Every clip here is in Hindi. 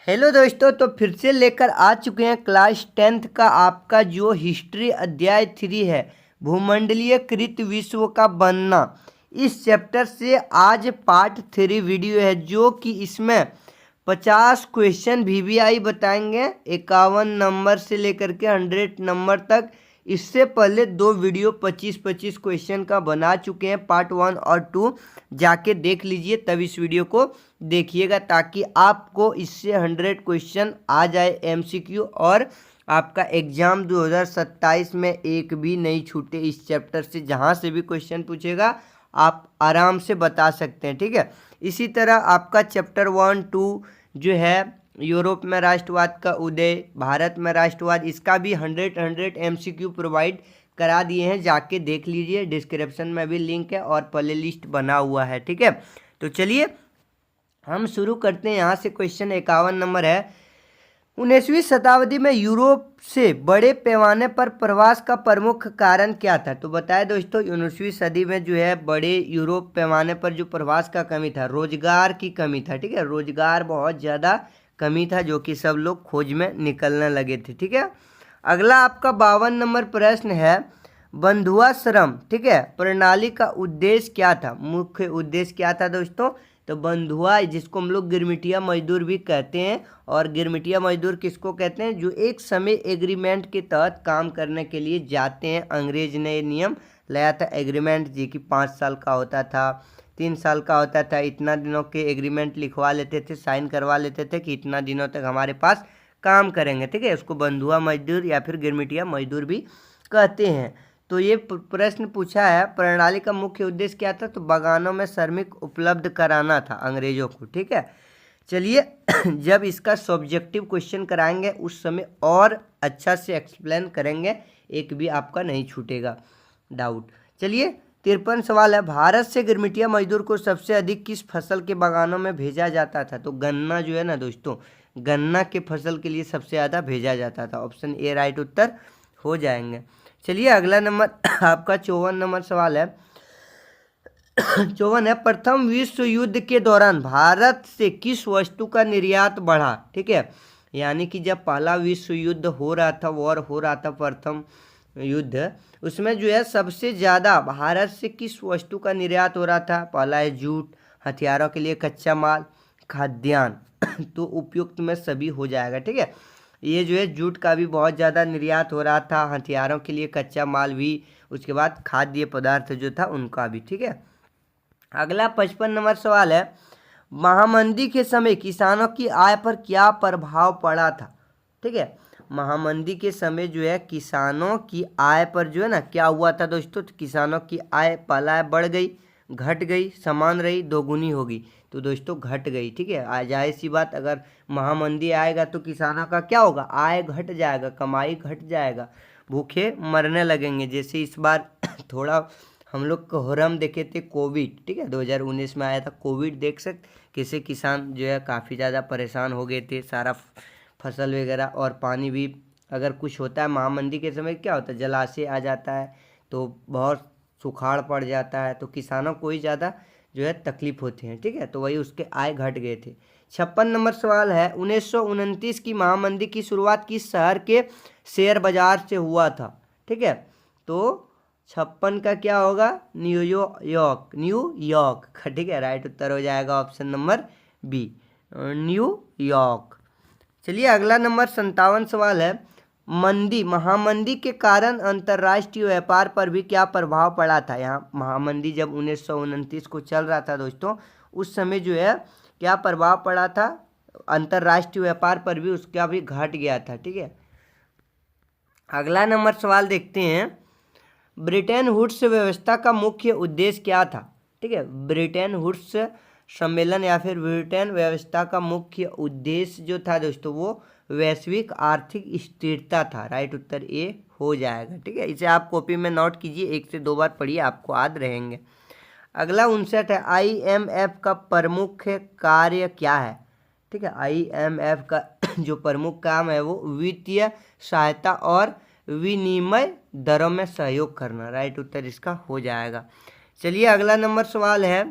हेलो दोस्तों, तो फिर से लेकर आ चुके हैं क्लास 10th का आपका जो हिस्ट्री अध्याय 3 है, भूमंडलीय कृत विश्व का बनना। इस चैप्टर से आज पार्ट 3 वीडियो है, जो कि इसमें 50 क्वेश्चन वीवीआई बताएंगे 51 नंबर से लेकर के 100 नंबर तक। इससे पहले दो वीडियो 25-25 क्वेश्चन का बना चुके हैं, पार्ट 1 और 2 जाके देख लीजिए, तब इस वीडियो को देखिएगा ताकि आपको इससे 100 क्वेश्चन आ जाए एमसीक्यू और आपका एग्जाम 2027 में एक भी नहीं छूटे। इस चैप्टर से जहां से भी क्वेश्चन पूछेगा आप आराम से बता सकते हैं, ठीक है। इसी तरह आपका चैप्टर 1, 2 जो है यूरोप में राष्ट्रवाद का उदय, भारत में राष्ट्रवाद, इसका भी 100 एमसीक्यू प्रोवाइड करा दिए हैं, जाके देख लीजिए, डिस्क्रिप्शन में भी लिंक है और प्ले लिस्ट बना हुआ है, ठीक है। तो चलिए हम शुरू करते हैं। यहाँ से क्वेश्चन 51 नंबर है, 19वीं शताब्दी में यूरोप से बड़े पैमाने पर प्रवास का प्रमुख कारण क्या था? तो बताया दोस्तों, 19वीं सदी में जो है बड़े यूरोप पैमाने पर जो प्रवास का कमी था, रोजगार की कमी था, ठीक है। रोजगार बहुत ज़्यादा कमी था, जो कि सब लोग खोज में निकलने लगे थे, ठीक है। अगला आपका 52 नंबर प्रश्न है, बंधुआश्रम, ठीक है, प्रणाली का उद्देश्य क्या था? मुख्य उद्देश्य क्या था दोस्तों? तो बंधुआ, जिसको हम लोग गिरमिटिया मजदूर भी कहते हैं, और गिरमिटिया मजदूर किसको कहते हैं? जो एक समय एग्रीमेंट के तहत काम करने के लिए जाते हैं। अंग्रेज ने नियम लाया था एग्रीमेंट, जी कि 5 साल का होता था, 3 साल का होता था। इतना दिनों के एग्रीमेंट लिखवा लेते थे, साइन करवा लेते थे कि इतना दिनों तक हमारे पास काम करेंगे, ठीक है। उसको बंधुआ मजदूर या फिर गिरमिटिया मजदूर भी कहते हैं। तो ये प्रश्न पूछा है, प्रणाली का मुख्य उद्देश्य क्या था? तो बागानों में श्रमिक उपलब्ध कराना था अंग्रेजों को, ठीक है। चलिए जब इसका सब्जेक्टिव क्वेश्चन कराएंगे उस समय और अच्छा से एक्सप्लेन करेंगे, एक भी आपका नहीं छूटेगा डाउट। चलिए 53 सवाल है, भारत से गिरमिटिया मजदूर को सबसे अधिक किस फसल के बागानों में भेजा जाता था? तो गन्ना जो है ना दोस्तों, गन्ना के फसल के लिए सबसे ज़्यादा भेजा जाता था। ऑप्शन ए राइट उत्तर हो जाएंगे। चलिए अगला नंबर आपका 54 नंबर सवाल है, 54 है, प्रथम विश्व युद्ध के दौरान भारत से किस वस्तु का निर्यात बढ़ा? ठीक है, यानी कि जब पहला विश्व युद्ध हो रहा था, वॉर हो रहा था, प्रथम युद्ध, उसमें जो है सबसे ज़्यादा भारत से किस वस्तु का निर्यात हो रहा था? पहला है जूट, हथियारों के लिए कच्चा माल, खाद्यान्न तो उपयुक्त में सभी हो जाएगा, ठीक है। ये जो है जूट का भी बहुत ज़्यादा निर्यात हो रहा था, हथियारों के लिए कच्चा माल भी, उसके बाद खाद्य पदार्थ जो था उनका भी, ठीक है। अगला 55 नंबर सवाल है, महामंदी के समय किसानों की आय पर क्या प्रभाव पड़ा था? ठीक है, महामंदी के समय जो है किसानों की आय पर जो है ना क्या हुआ था दोस्तों? तो किसानों की आय, पहला बढ़ गई, घट गई, समान रही, दोगुनी होगी? तो दोस्तों घट गई, ठीक है। जाहिर सी बात, अगर महामंदी आएगा तो किसानों का क्या होगा? आय घट जाएगा, कमाई घट जाएगा, भूखे मरने लगेंगे। जैसे इस बार थोड़ा हम लोग कोहरम देखे थे, कोविड, ठीक है, 2019 में आया था कोविड, देख सकते कैसे किसान जो है काफ़ी ज़्यादा परेशान हो गए थे, सारा फसल वगैरह और पानी भी। अगर कुछ होता है महामंदी के समय क्या होता है? जलाशय आ जाता है तो बहुत सुखाड़ पड़ जाता है, तो किसानों को ही ज़्यादा जो है तकलीफ होती है, ठीक है। तो वही उसके आय घट गए थे। 56 नंबर सवाल है, 1929 की महामंदी की शुरुआत किस शहर के शेयर बाजार से हुआ था? ठीक है, तो 56 का क्या होगा? न्यूयॉर्क, न्यूयॉर्क, ठीक है, राइट उत्तर हो जाएगा ऑप्शन नंबर बी, न्यूयॉर्क। चलिए अगला नंबर 57 सवाल है, महामंदी के कारण अंतर्राष्ट्रीय व्यापार पर भी क्या प्रभाव पड़ा था? यहाँ महामंदी जब 1929 को चल रहा था दोस्तों, उस समय जो है क्या प्रभाव पड़ा था? अंतर्राष्ट्रीय व्यापार पर भी उसका भी घट गया था, ठीक है। अगला नंबर सवाल देखते हैं, ब्रिटेन वुड्स व्यवस्था का मुख्य उद्देश्य क्या था? ठीक है, ब्रिटेन वुड्स सम्मेलन या फिर ब्रिटेन व्यवस्था का मुख्य उद्देश्य जो था दोस्तों, वो वैश्विक आर्थिक स्थिरता था। राइट उत्तर ए हो जाएगा, ठीक है। इसे आप कॉपी में नोट कीजिए, 1 से 2 बार पढ़िए, आपको याद रहेंगे। अगला 59 है, IMF का प्रमुख कार्य क्या है? ठीक है, IMF का जो प्रमुख काम है वो वित्तीय सहायता और विनिमय दरों में सहयोग करना। राइट उत्तर इसका हो जाएगा। चलिए अगला नंबर सवाल है,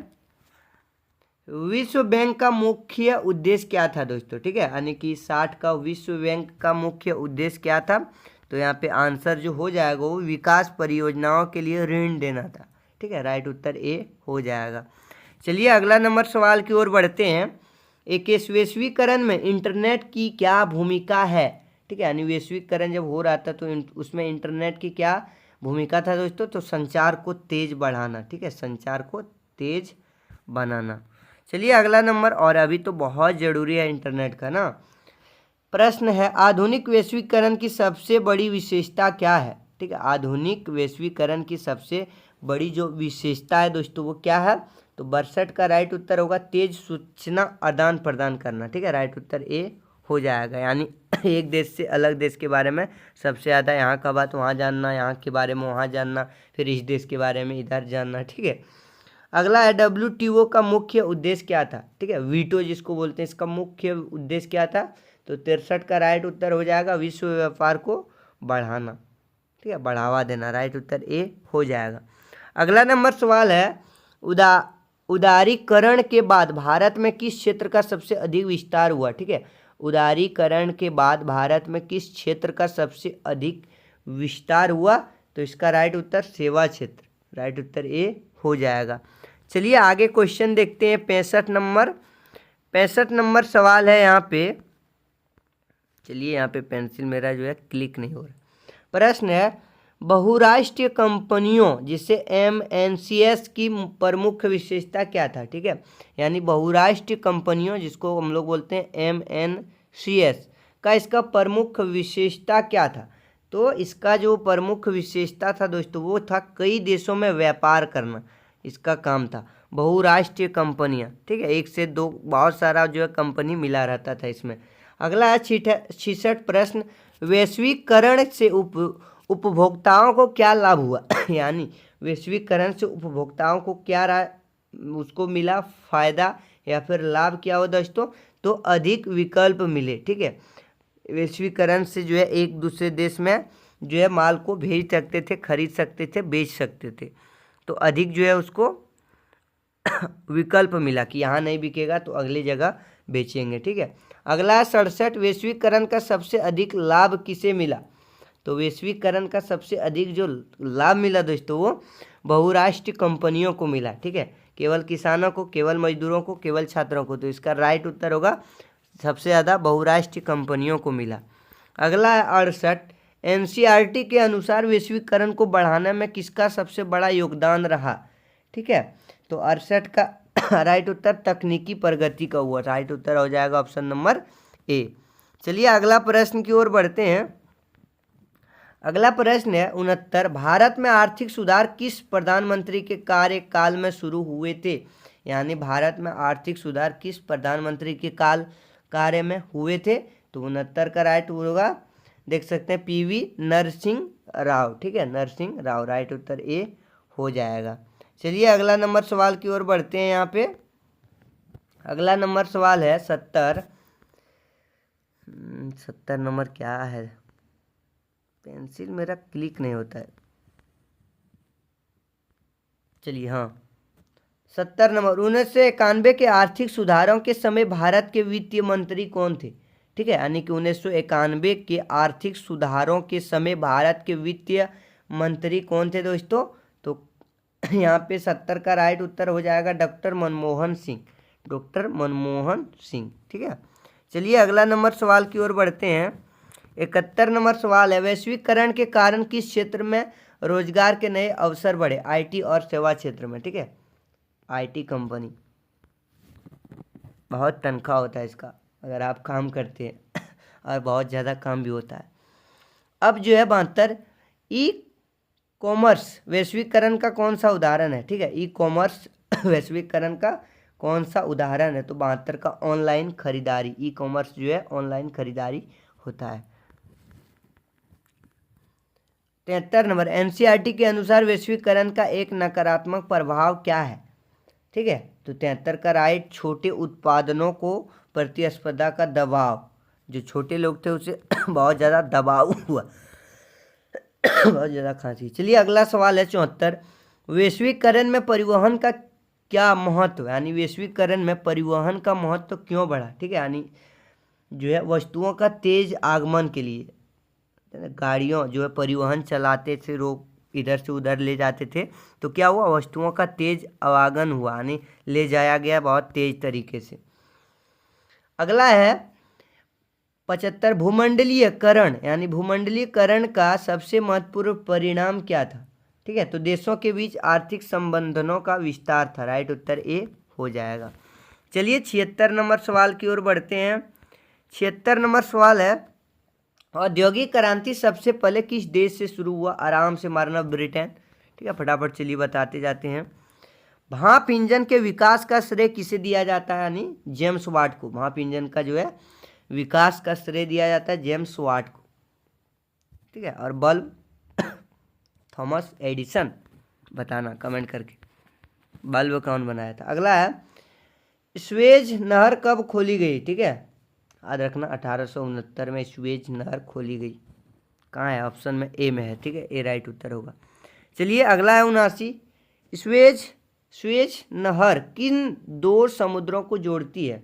विश्व बैंक का मुख्य उद्देश्य क्या था दोस्तों, ठीक है, यानी कि 60 का विश्व बैंक का मुख्य उद्देश्य क्या था, तो यहाँ पे आंसर जो हो जाएगा वो विकास परियोजनाओं के लिए ऋण देना था, ठीक है, राइट उत्तर ए हो जाएगा। चलिए अगला नंबर सवाल की ओर बढ़ते हैं। एक वैश्वीकरण में इंटरनेट की क्या भूमिका है, ठीक है, यानी वैश्वीकरण जब हो रहा था तो उसमें इंटरनेट की क्या भूमिका था दोस्तों, तो संचार को तेज बढ़ाना, ठीक है, संचार को तेज बनाना। चलिए अगला नंबर, और अभी तो बहुत ज़रूरी है इंटरनेट का ना। प्रश्न है आधुनिक वैश्वीकरण की सबसे बड़ी विशेषता क्या है, ठीक है, आधुनिक वैश्वीकरण की सबसे बड़ी जो विशेषता है दोस्तों वो क्या है, तो 62 का राइट उत्तर होगा तेज सूचना आदान प्रदान करना, ठीक है, राइट उत्तर ए हो जाएगा। यानी एक देश से अलग देश के बारे में सबसे ज़्यादा यहाँ का बात वहाँ जानना, यहाँ के बारे में वहाँ जानना, फिर इस देश के बारे में इधर जानना, ठीक है। अगला है WTO का मुख्य उद्देश्य क्या था, ठीक है, वीटो जिसको बोलते हैं, इसका मुख्य उद्देश्य क्या था, तो 63 का राइट उत्तर हो जाएगा विश्व व्यापार को बढ़ाना, ठीक है, बढ़ावा देना, राइट उत्तर ए हो जाएगा। अगला नंबर सवाल है उदारीकरण के बाद भारत में किस क्षेत्र का सबसे अधिक विस्तार हुआ, ठीक है, उदारीकरण के बाद भारत में किस क्षेत्र का सबसे अधिक विस्तार हुआ, तो इसका राइट उत्तर सेवा क्षेत्र, राइट उत्तर ए हो जाएगा। चलिए आगे क्वेश्चन देखते हैं। 65 नंबर सवाल है यहाँ पे। चलिए यहाँ पे पेंसिल मेरा जो है क्लिक नहीं हो रहा। प्रश्न है बहुराष्ट्रीय कंपनियों जिसे MNCs की प्रमुख विशेषता क्या था, ठीक है, यानी बहुराष्ट्रीय कंपनियों जिसको हम लोग बोलते हैं MNCs का इसका प्रमुख विशेषता क्या था, तो इसका जो प्रमुख विशेषता था दोस्तों वो था कई देशों में व्यापार करना, इसका काम था। बहुराष्ट्रीय कंपनियां, ठीक है, एक से दो बहुत सारा जो है कंपनी मिला रहता था इसमें। अगला है 66 प्रश्न वैश्वीकरण से उपभोक्ताओं को क्या लाभ हुआ यानी वैश्वीकरण से उपभोक्ताओं को क्या उसको मिला फायदा या फिर लाभ क्या हो दोस्तों, तो अधिक विकल्प मिले, ठीक है, वैश्वीकरण से जो है एक दूसरे देश में जो है माल को भेज सकते थे, खरीद सकते थे, बेच सकते थे, तो अधिक जो है उसको विकल्प मिला कि यहाँ नहीं बिकेगा तो अगली जगह बेचेंगे, ठीक है। अगला 67 वैश्वीकरण का सबसे अधिक लाभ किसे मिला, तो वैश्वीकरण का सबसे अधिक जो लाभ मिला दोस्तों वो बहुराष्ट्रीय कंपनियों को मिला, ठीक है, केवल किसानों को, केवल मजदूरों को, केवल छात्रों को, तो इसका राइट उत्तर होगा सबसे ज़्यादा बहुराष्ट्रीय कंपनियों को मिला। अगला है 68 NCERT के अनुसार वैश्वीकरण को बढ़ाने में किसका सबसे बड़ा योगदान रहा, ठीक है, तो 68 का राइट उत्तर तकनीकी प्रगति का हुआ, राइट उत्तर हो जाएगा ऑप्शन नंबर ए। चलिए अगला प्रश्न की ओर बढ़ते हैं। अगला प्रश्न है 69 भारत में आर्थिक सुधार किस प्रधानमंत्री के कार्यकाल में शुरू हुए थे, यानी भारत में आर्थिक सुधार किस प्रधानमंत्री के कार्य में हुए थे, तो 69 का राइट होगा, देख सकते हैं PV नरसिंह राव, ठीक है, नरसिंह राव, राइट उत्तर ए हो जाएगा। चलिए अगला नंबर सवाल की ओर बढ़ते हैं। यहाँ पे अगला नंबर सवाल है 70 नंबर क्या है, पेंसिल मेरा क्लिक नहीं होता है। चलिए हाँ 70 नंबर 1991 के आर्थिक सुधारों के समय भारत के वित्तीय मंत्री कौन थे, ठीक है, यानी कि 1991 के आर्थिक सुधारों के समय भारत के वित्तीय मंत्री कौन थे दोस्तों, तो यहाँ पे 70 का राइट उत्तर हो जाएगा डॉक्टर मनमोहन सिंह, डॉक्टर मनमोहन सिंह, ठीक है। चलिए अगला नंबर सवाल की ओर बढ़ते हैं। 71 नंबर सवाल है वैश्वीकरण के कारण किस क्षेत्र में रोजगार के नए अवसर बढ़े, IT और सेवा क्षेत्र में, ठीक है, IT कंपनी, बहुत तनख्वाह होता है इसका अगर आप काम करते हैं और बहुत ज़्यादा काम भी होता है। अब जो है 72 ई-कॉमर्स वैश्वीकरण का कौन सा उदाहरण है, ठीक है, ई-कॉमर्स वैश्वीकरण का कौन सा उदाहरण है, तो 72 का ऑनलाइन खरीदारी, ई-कॉमर्स जो है ऑनलाइन खरीदारी होता है। 73 नंबर NCERT के अनुसार वैश्वीकरण का एक नकारात्मक प्रभाव क्या है, ठीक है, तो 73 का राइट छोटे उत्पादनों को प्रतिस्पर्धा का दबाव, जो छोटे लोग थे उसे बहुत ज़्यादा दबाव हुआ बहुत ज़्यादा खांसी। चलिए अगला सवाल है 74 वैश्वीकरण में परिवहन का क्या महत्व, यानी वैश्वीकरण में परिवहन का महत्व क्यों बढ़ा, ठीक है, यानी जो है वस्तुओं का तेज आगमन के लिए गाड़ियों जो है परिवहन चलाते थे, लोग इधर से उधर ले जाते थे, तो क्या हुआ, वस्तुओं का तेज आवागमन हुआ, यानी ले जाया गया बहुत तेज तरीके से। अगला है 75, भूमंडलीयकरण, यानी भूमंडलीयकरण का सबसे महत्वपूर्ण परिणाम क्या था, ठीक है, तो देशों के बीच आर्थिक संबंधों का विस्तार था। राइट उत्तर ए हो जाएगा। चलिए 76 नंबर सवाल की ओर बढ़ते हैं। 76 नंबर सवाल है, औद्योगिक क्रांति सबसे पहले किस देश से शुरू हुआ, आराम से मारना, ब्रिटेन, ठीक है, फटाफट चलिए बताते जाते हैं। भाप इंजन के विकास का श्रेय किसे दिया जाता है, यानी जेम्स वाट को, भाप इंजन का जो है विकास का श्रेय दिया जाता है जेम्स वाट को, ठीक है। और बल्ब थॉमस एडिसन, बताना कमेंट करके बल्ब कौन बनाया था। अगला है, स्वेज नहर कब खोली गई, ठीक है, याद रखना 1869 में स्वेज नहर खोली गई। कहाँ है, ऑप्शन में ए में है, ठीक है, ए राइट उत्तर होगा। चलिए अगला है 79, स्वेज नहर किन दो समुद्रों को जोड़ती है,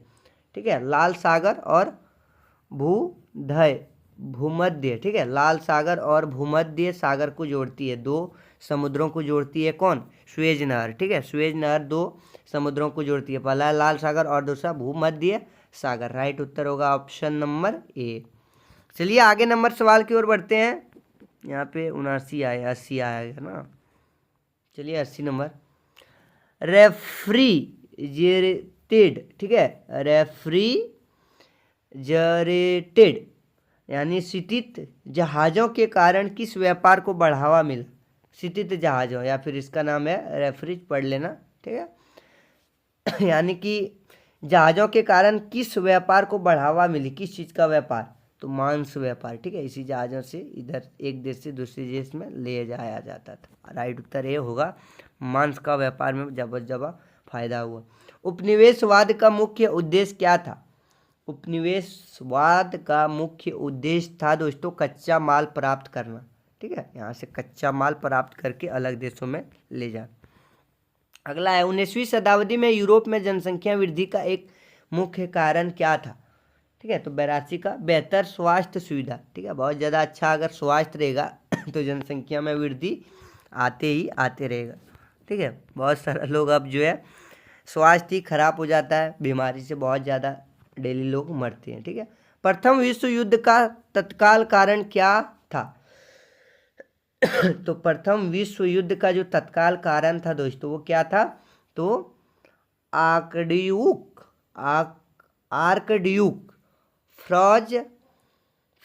ठीक है, लाल सागर और भूमध्य, ठीक है, लाल सागर और भूमध्य सागर को जोड़ती है, दो समुद्रों को जोड़ती है कौन, स्वेज नहर, ठीक है, स्वेज नहर दो समुद्रों को जोड़ती है, पहला लाल सागर और दूसरा भूमध्य सागर। राइट उत्तर होगा ऑप्शन नंबर ए। चलिए आगे नंबर सवाल की ओर बढ़ते हैं। यहाँ पे 79 आया, 80 आया ना। चलिए 80 नंबर, रेफ्रिजरेटेड, ठीक है, रेफ्रिजरेटेड यानी शीतित जहाज़ों के कारण किस व्यापार को बढ़ावा मिला, शीतित जहाज़ों, या फिर इसका नाम है रेफ्रिज, पढ़ लेना, ठीक है यानी कि जहाज़ों के कारण किस व्यापार को बढ़ावा मिली, किस चीज़ का व्यापार, तो मांस व्यापार, ठीक है, इसी जहाज़ों से इधर एक देश से दूसरे देश में ले जाया जाता था। राइट उत्तर ये होगा, मांस का व्यापार में जबरदस्त फायदा हुआ। उपनिवेशवाद का मुख्य उद्देश्य क्या था, उपनिवेशवाद का मुख्य उद्देश्य था दोस्तों कच्चा माल प्राप्त करना, ठीक है, यहाँ से कच्चा माल प्राप्त करके अलग देशों में ले जाना। अगला है 19वीं शताब्दी में यूरोप में जनसंख्या वृद्धि का एक मुख्य कारण क्या था, ठीक है, तो 82 का बेहतर स्वास्थ्य सुविधा, ठीक है, बहुत ज़्यादा अच्छा अगर स्वास्थ्य रहेगा तो जनसंख्या में वृद्धि आते ही आते रहेगा, ठीक है, बहुत सारे लोग अब जो है स्वास्थ्य ही खराब हो जाता है, बीमारी से बहुत ज़्यादा डेली लोग मरते हैं, ठीक है। प्रथम विश्व युद्ध का तत्काल कारण क्या था तो प्रथम विश्व युद्ध का जो तत्काल कारण था दोस्तों वो क्या था, तो आर्कड्यूक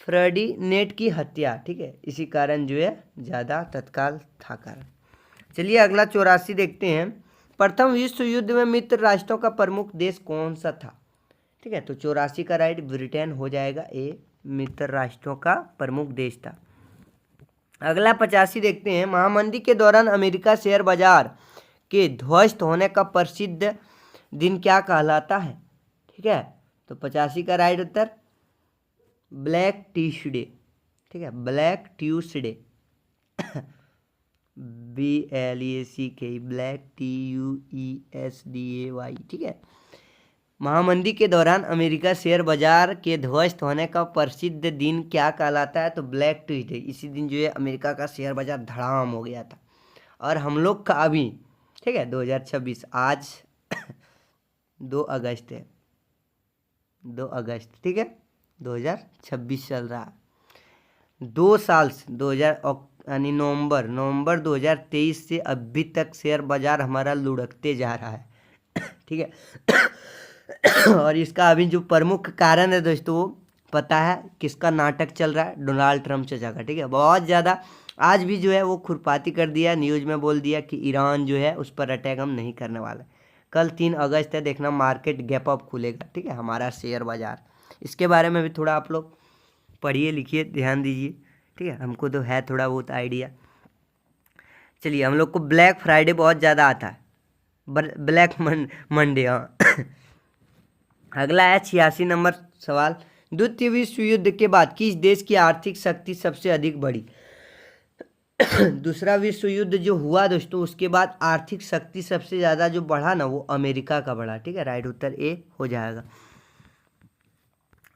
फर्डिनेंट की हत्या, ठीक है, इसी कारण जो है ज़्यादा तत्काल था कारण। चलिए अगला 84 देखते हैं, प्रथम विश्व युद्ध में मित्र राष्ट्रों का प्रमुख देश कौन सा था, ठीक है, तो 84 का राइट ब्रिटेन हो जाएगा, ए मित्र राष्ट्रों का प्रमुख देश था। अगला 85 देखते हैं, महामंदी के दौरान अमेरिका शेयर बाजार के ध्वस्त होने का प्रसिद्ध दिन क्या कहलाता है, ठीक है, तो 85 का राइट उत्तर ब्लैक ट्यूसडे, ठीक है, black Tuesday BLACK black TUESDAY, ठीक है। महामंदी के दौरान अमेरिका शेयर बाजार के ध्वस्त होने का प्रसिद्ध दिन क्या कहलाता है, तो ब्लैक ट्यूसडे, इसी दिन जो है अमेरिका का शेयर बाजार धड़ाम हो गया था। और हम लोग का अभी, ठीक है, 2026 आज 2 अगस्त है, 2 अगस्त, ठीक है, 2026 चल रहा है, 2 साल से 2000 यानी नवंबर 2023 से अभी तक शेयर बाजार हमारा लुढ़कते जा रहा है ठीक है और इसका अभी जो प्रमुख कारण है दोस्तों वो पता है किसका नाटक चल रहा है, डोनाल्ड ट्रंप चचा का, ठीक है, बहुत ज़्यादा। आज भी जो है वो खुरपाती कर दिया, न्यूज़ में बोल दिया कि ईरान जो है उस पर अटैक हम नहीं करने वाला। कल 3 अगस्त है, देखना मार्केट गैप अप खुलेगा, ठीक है, हमारा शेयर बाजार। इसके बारे में भी थोड़ा आप लोग पढ़िए लिखिए, ध्यान दीजिए, ठीक है, हमको तो है थोड़ा बहुत आइडिया। चलिए, हम लोग को ब्लैक फ्राइडे बहुत ज़्यादा आता है, ब्लैक मंडे, हाँ अगला है 86 नंबर सवाल, द्वितीय विश्व युद्ध के बाद किस देश की आर्थिक शक्ति सबसे अधिक बढ़ी दूसरा विश्व युद्ध जो हुआ दोस्तों, उसके बाद आर्थिक शक्ति सबसे ज़्यादा जो बढ़ा ना, वो अमेरिका का बढ़ा। ठीक है, राइट उत्तर ए हो जाएगा।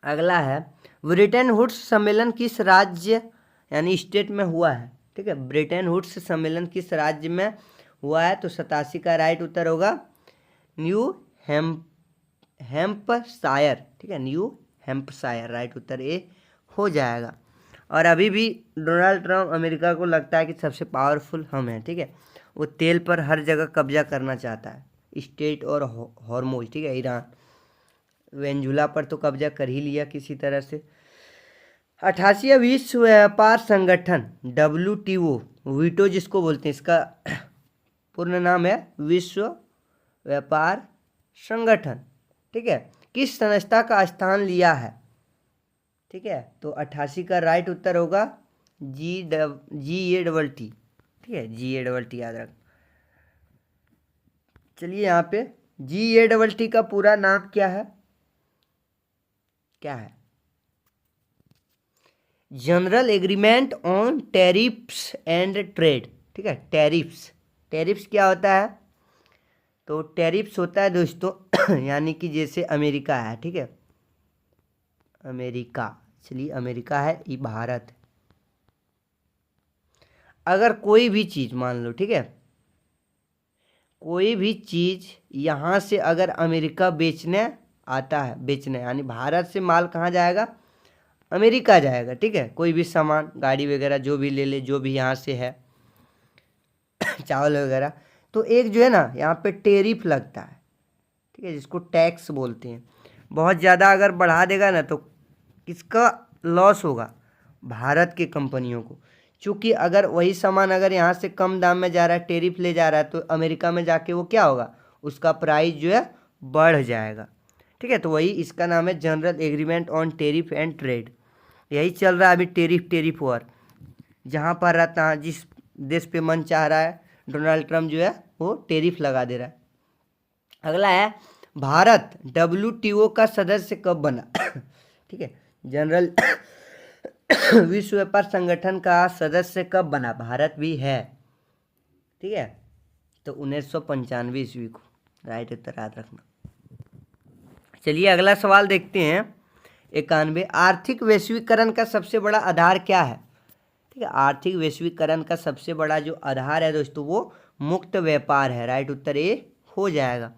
अगला है, ब्रिटेन वुड्स सम्मेलन किस राज्य यानी स्टेट में हुआ है? ठीक है, ब्रिटेन वुड्स सम्मेलन किस राज्य में हुआ है? तो 87 का राइट उत्तर होगा न्यू हैम्पशायर। ठीक है, न्यू हैम्पशायर, राइट उत्तर ए हो जाएगा। और अभी भी डोनाल्ड ट्रम्प अमेरिका को लगता है कि सबसे पावरफुल हम हैं। ठीक है, वो तेल पर हर जगह कब्जा करना चाहता है, स्टेट और हॉर्मोज। ठीक है, ईरान, वेनेजुला पर तो कब्जा कर ही लिया किसी तरह से। 88वां विश्व व्यापार संगठन WTO, वीटो जिसको बोलते हैं, इसका पूर्ण नाम है विश्व व्यापार संगठन। ठीक है, किस संस्था का स्थान लिया है? ठीक है, तो 88 का राइट उत्तर होगा GATT। ठीक है, GATT याद रख। चलिए, यहाँ पे GATT का पूरा नाम क्या है? क्या है? General agreement on tariffs and trade. ठीक है, टैरिफ्स क्या होता है? तो टैरिफ्स होता है दोस्तों यानी कि जैसे अमेरिका है। ठीक है, अमेरिका, चलिए अमेरिका है, ये भारत है। अगर कोई भी चीज़ मान लो, ठीक है, कोई भी चीज़ यहाँ से अगर अमेरिका बेचने आता है, बेचने यानी भारत से माल कहाँ जाएगा? अमेरिका जाएगा। ठीक है, कोई भी सामान, गाड़ी वगैरह जो भी ले ले, जो भी यहाँ से है चावल वगैरह, तो एक जो है ना यहाँ पे टेरिफ लगता है। ठीक है, जिसको टैक्स बोलते हैं। बहुत ज़्यादा अगर बढ़ा देगा ना तो किसका लॉस होगा? भारत की कंपनियों को। क्योंकि अगर वही सामान अगर यहाँ से कम दाम में जा रहा है, टेरिफ ले जा रहा है, तो अमेरिका में जाके वो क्या होगा? उसका प्राइस जो है बढ़ जाएगा। ठीक है, तो वही इसका नाम है general agreement on tariff and trade. यही चल रहा है अभी, टेरिफ वॉर। जहाँ पर रहता है, जिस देश पे मन चाह रहा है, डोनाल्ड ट्रम्प जो है वो टेरिफ लगा दे रहा है। अगला है, भारत WTO का सदस्य कब बना? ठीक है, जनरल विश्व व्यापार संगठन का सदस्य कब बना? भारत भी है। ठीक है, तो 1995 ईस्वी को, राइट उत्तर याद रखना। चलिए अगला सवाल देखते हैं। 91, आर्थिक वैश्वीकरण का सबसे बड़ा आधार क्या है? ठीक है, आर्थिक वैश्वीकरण का सबसे बड़ा जो आधार है दोस्तों, वो मुक्त व्यापार है। राइट उत्तर ए हो जाएगा।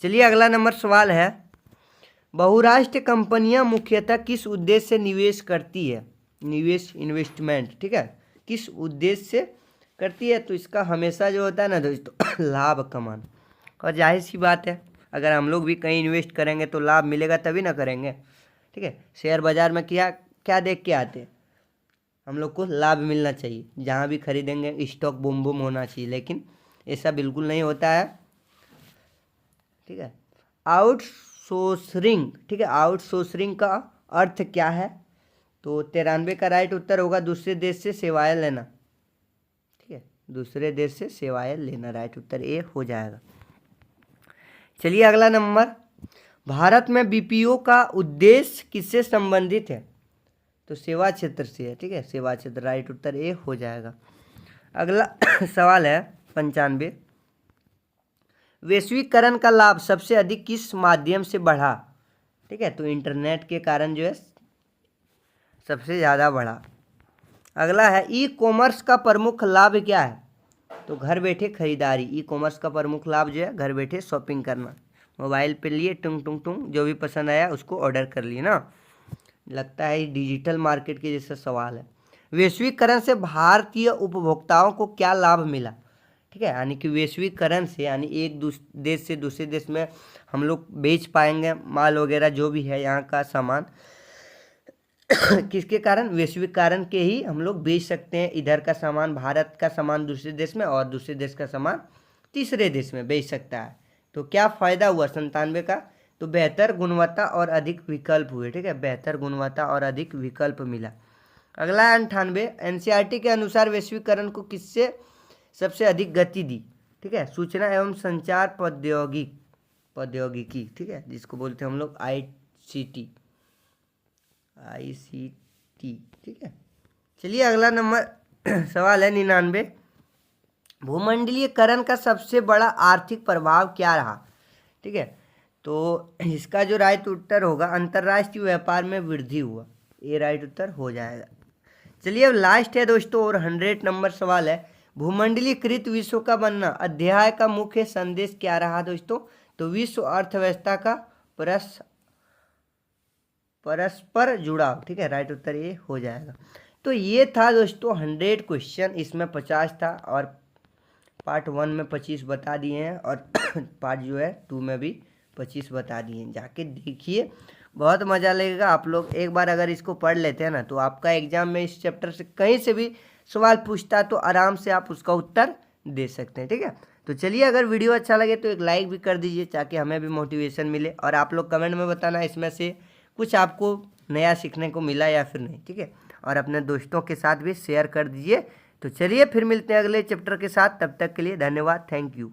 चलिए अगला नंबर सवाल है, बहुराष्ट्रीय कंपनियां मुख्यतः किस उद्देश्य से निवेश करती है? निवेश, इन्वेस्टमेंट। ठीक है, किस उद्देश्य से करती है? तो इसका हमेशा जो होता है ना दोस्तों लाभ कमाना। और जाहिर सी बात है, अगर हम लोग भी कहीं इन्वेस्ट करेंगे तो लाभ मिलेगा तभी ना करेंगे। ठीक है, शेयर बाजार में क्या क्या देख के आते हैं? हम लोग को लाभ मिलना चाहिए, जहाँ भी खरीदेंगे स्टॉक बूम बूम होना चाहिए, लेकिन ऐसा बिल्कुल नहीं होता है। ठीक है, आउटसोर्सिंग। ठीक है, आउटसोर्सिंग का अर्थ क्या है? तो 93 का राइट उत्तर होगा दूसरे देश से सेवाएं लेना। ठीक है, दूसरे देश से सेवाएं लेना, राइट उत्तर ए हो जाएगा। चलिए अगला नंबर, भारत में BPO का उद्देश्य किससे संबंधित है? तो सेवा क्षेत्र से है। ठीक है, सेवा क्षेत्र, राइट उत्तर ए हो जाएगा। अगला सवाल है 95, वैश्वीकरण का लाभ सबसे अधिक किस माध्यम से बढ़ा? ठीक है, तो इंटरनेट के कारण जो है सबसे ज़्यादा बढ़ा। अगला है, ई कॉमर्स का प्रमुख लाभ क्या है? तो घर बैठे खरीदारी। ई कॉमर्स का प्रमुख लाभ जो है घर बैठे शॉपिंग करना। मोबाइल पे लिए टुंग टुंग टुंग, जो भी पसंद आया उसको ऑर्डर कर लिए ना। लगता है डिजिटल मार्केट के जैसा सवाल है। वैश्वीकरण से भारतीय उपभोक्ताओं को क्या लाभ मिला? ठीक है, यानी कि वैश्वीकरण से यानी एक देश से दूसरे देश में हम लोग बेच पाएंगे माल वगैरह जो भी है यहाँ का सामान किसके कारण? वैश्वीकरण के ही हम लोग बेच सकते हैं। इधर का सामान, भारत का सामान दूसरे देश में, और दूसरे देश का सामान तीसरे देश में बेच सकता है। तो क्या फ़ायदा हुआ 97 का? तो बेहतर गुणवत्ता और अधिक विकल्प हुए। ठीक है, बेहतर गुणवत्ता और अधिक विकल्प मिला। अगला है 98, NCERT के अनुसार वैश्वीकरण को किससे सबसे अधिक गति दी? ठीक है, सूचना एवं संचार प्रौद्योगिकी। ठीक है, जिसको बोलते हैं हम लोग ICT। ठीक है, चलिए अगला नंबर सवाल है 99, भूमंडलीयकरण का सबसे बड़ा आर्थिक प्रभाव क्या रहा? ठीक है, तो इसका जो राइट उत्तर होगा अंतर्राष्ट्रीय व्यापार में वृद्धि हुआ, ये राइट उत्तर हो जाएगा। चलिए अब लास्ट है दोस्तों और 100 नंबर सवाल है, भूमंडलीकृत विश्व का बनना अध्याय का मुख्य संदेश क्या रहा दोस्तों? तो विश्व अर्थव्यवस्था का परस्पर जुड़ाव। ठीक है, राइट उत्तर ये हो जाएगा। तो ये था दोस्तों 100 क्वेश्चन, इसमें 50 था और पार्ट 1 में 25 बता दिए हैं और पार्ट जो है 2 में भी 25 बता दिए हैं। जाके देखिए, बहुत मज़ा लगेगा। आप लोग एक बार अगर इसको पढ़ लेते हैं ना तो आपका एग्जाम में इस चैप्टर से कहीं से भी सवाल पूछता तो आराम से आप उसका उत्तर दे सकते हैं। ठीक है, तो चलिए अगर वीडियो अच्छा लगे तो एक लाइक भी कर दीजिए ताकि हमें भी मोटिवेशन मिले, और आप लोग कमेंट में बताना इसमें से कुछ आपको नया सीखने को मिला या फिर नहीं। ठीक है, और अपने दोस्तों के साथ भी शेयर कर दीजिए। तो चलिए फिर मिलते हैं अगले चैप्टर के साथ, तब तक के लिए धन्यवाद, थैंक यू।